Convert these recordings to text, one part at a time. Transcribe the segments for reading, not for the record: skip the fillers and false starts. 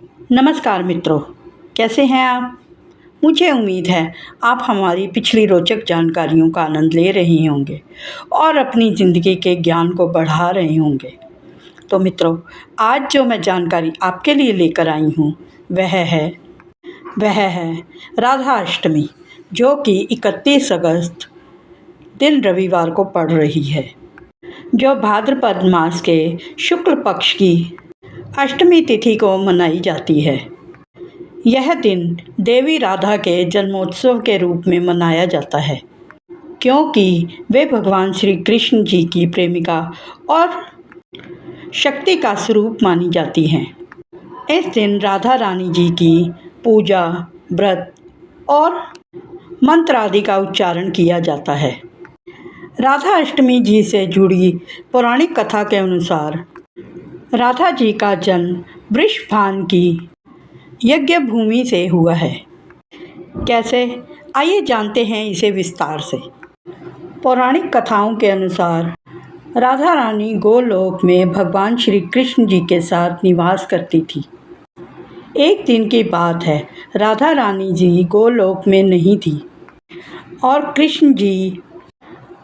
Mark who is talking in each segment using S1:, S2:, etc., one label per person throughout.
S1: नमस्कार मित्रों, कैसे हैं आप। मुझे उम्मीद है आप हमारी पिछली रोचक जानकारियों का आनंद ले रहे होंगे और अपनी ज़िंदगी के ज्ञान को बढ़ा रहे होंगे। तो मित्रों, आज जो मैं जानकारी आपके लिए लेकर आई हूँ वह है राधा अष्टमी, जो कि 31 अगस्त दिन रविवार को पड़ रही है, जो भाद्रपद मास के शुक्ल पक्ष की अष्टमी तिथि को मनाई जाती है। यह दिन देवी राधा के जन्मोत्सव के रूप में मनाया जाता है, क्योंकि वे भगवान श्री कृष्ण जी की प्रेमिका और शक्ति का स्वरूप मानी जाती हैं। इस दिन राधा रानी जी की पूजा, व्रत और मंत्र आदि का उच्चारण किया जाता है। राधा अष्टमी जी से जुड़ी पौराणिक कथा के अनुसार राधा जी का जन्म वृषभान की यज्ञ भूमि से हुआ है। कैसे, आइए जानते हैं इसे विस्तार से। पौराणिक कथाओं के अनुसार राधा रानी गोलोक में भगवान श्री कृष्ण जी के साथ निवास करती थी। एक दिन की बात है, राधा रानी जी गोलोक में नहीं थी और कृष्ण जी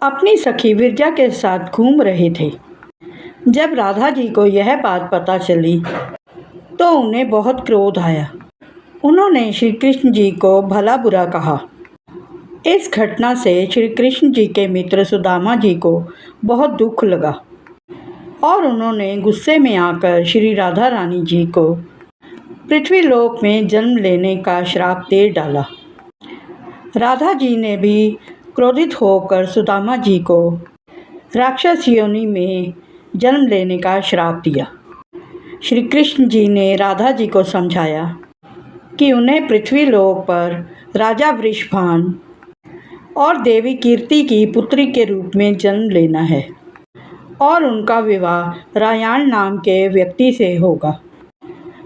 S1: अपनी सखी विरजा के साथ घूम रहे थे। जब राधा जी को यह बात पता चली तो उन्हें बहुत क्रोध आया। उन्होंने श्री कृष्ण जी को भला बुरा कहा। इस घटना से श्री कृष्ण जी के मित्र सुदामा जी को बहुत दुख लगा और उन्होंने गुस्से में आकर श्री राधा रानी जी को पृथ्वी लोक में जन्म लेने का श्राप दे डाला। राधा जी ने भी क्रोधित होकर सुदामा जी को राक्षस योनि में जन्म लेने का श्राप दिया। श्री कृष्ण जी ने राधा जी को समझाया कि उन्हें पृथ्वी लोक पर राजा वृषभान और देवी कीर्ति की पुत्री के रूप में जन्म लेना है और उनका विवाह रायान नाम के व्यक्ति से होगा,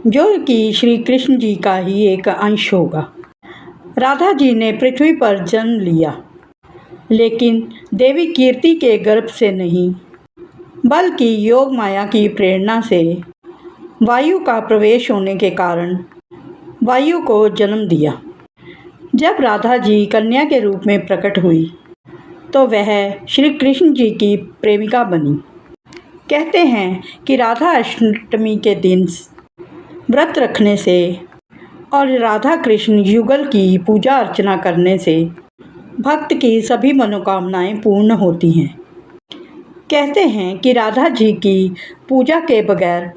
S1: जो कि श्री कृष्ण जी का ही एक अंश होगा। राधा जी ने पृथ्वी पर जन्म लिया, लेकिन देवी कीर्ति के गर्भ से नहीं, बल्कि योग माया की प्रेरणा से वायु का प्रवेश होने के कारण वायु को जन्म दिया। जब राधा जी कन्या के रूप में प्रकट हुई तो वह श्री कृष्ण जी की प्रेमिका बनी। कहते हैं कि राधा अष्टमी के दिन व्रत रखने से और राधा कृष्ण युगल की पूजा अर्चना करने से भक्त की सभी मनोकामनाएं पूर्ण होती हैं। कहते हैं कि राधा जी की पूजा के बगैर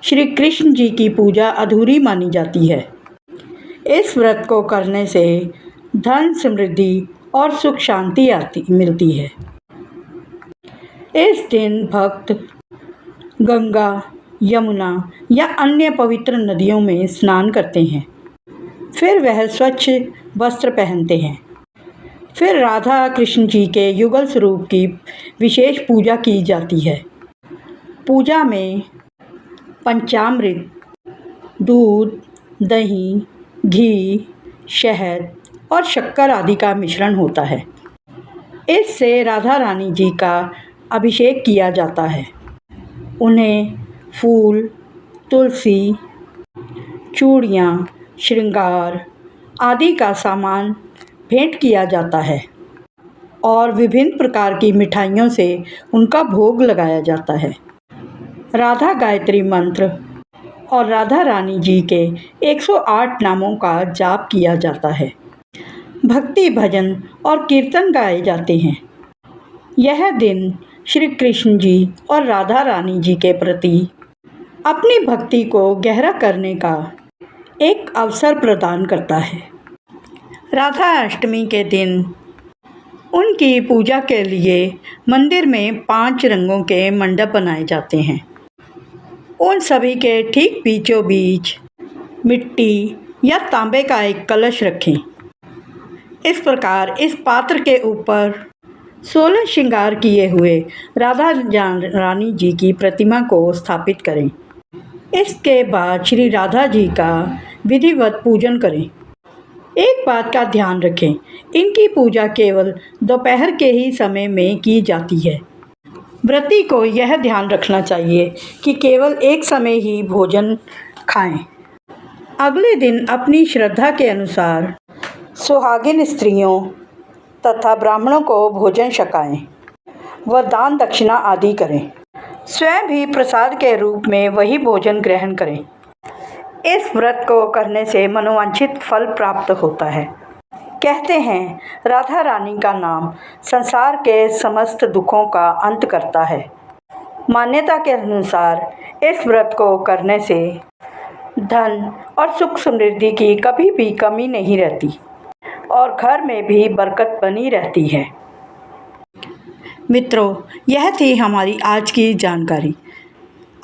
S1: श्री कृष्ण जी की पूजा अधूरी मानी जाती है। इस व्रत को करने से धन, समृद्धि और सुख शांति मिलती है। इस दिन भक्त गंगा, यमुना या अन्य पवित्र नदियों में स्नान करते हैं। फिर वह स्वच्छ वस्त्र पहनते हैं। फिर राधा कृष्ण जी के युगल स्वरूप की विशेष पूजा की जाती है। पूजा में पंचामृत, दूध, दही, घी, शहद और शक्कर आदि का मिश्रण होता है। इससे राधा रानी जी का अभिषेक किया जाता है। उन्हें फूल, तुलसी, चूड़ियाँ, श्रृंगार आदि का सामान भेंट किया जाता है और विभिन्न प्रकार की मिठाइयों से उनका भोग लगाया जाता है। राधा गायत्री मंत्र और राधा रानी जी के 108 नामों का जाप किया जाता है। भक्ति भजन और कीर्तन गाए जाते हैं। यह दिन श्री कृष्ण जी और राधा रानी जी के प्रति अपनी भक्ति को गहरा करने का एक अवसर प्रदान करता है। राधा अष्टमी के दिन उनकी पूजा के लिए मंदिर में 5 रंगों के मंडप बनाए जाते हैं। उन सभी के ठीक बीचों बीच मिट्टी या तांबे का एक कलश रखें। इस प्रकार इस पात्र के ऊपर 16 श्रृंगार किए हुए राधा रानी जी की प्रतिमा को स्थापित करें। इसके बाद श्री राधा जी का विधिवत पूजन करें। एक बात का ध्यान रखें, इनकी पूजा केवल दोपहर के ही समय में की जाती है। व्रती को यह ध्यान रखना चाहिए कि केवल एक समय ही भोजन खाएं। अगले दिन अपनी श्रद्धा के अनुसार सुहागिन स्त्रियों तथा ब्राह्मणों को भोजन छकाएं व दान दक्षिणा आदि करें। स्वयं भी प्रसाद के रूप में वही भोजन ग्रहण करें। इस व्रत को करने से मनोवांछित फल प्राप्त होता है। कहते हैं, राधा रानी का नाम संसार के समस्त दुखों का अंत करता है। मान्यता के अनुसार इस व्रत को करने से धन और सुख समृद्धि की कभी भी कमी नहीं रहती और घर में भी बरकत बनी रहती है। मित्रों, यह थी हमारी आज की जानकारी।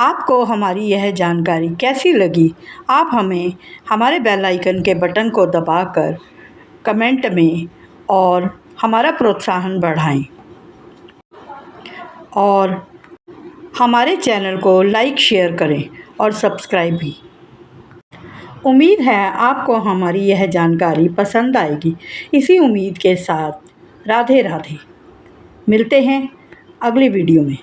S1: आपको हमारी यह जानकारी कैसी लगी? आप हमें हमारे बेल आइकन के बटन को दबाकर कमेंट में और हमारा प्रोत्साहन बढ़ाएं और हमारे चैनल को लाइक शेयर करें और सब्सक्राइब भी। उम्मीद है आपको हमारी यह जानकारी पसंद आएगी। इसी उम्मीद के साथ राधे राधे। मिलते हैं अगली वीडियो में।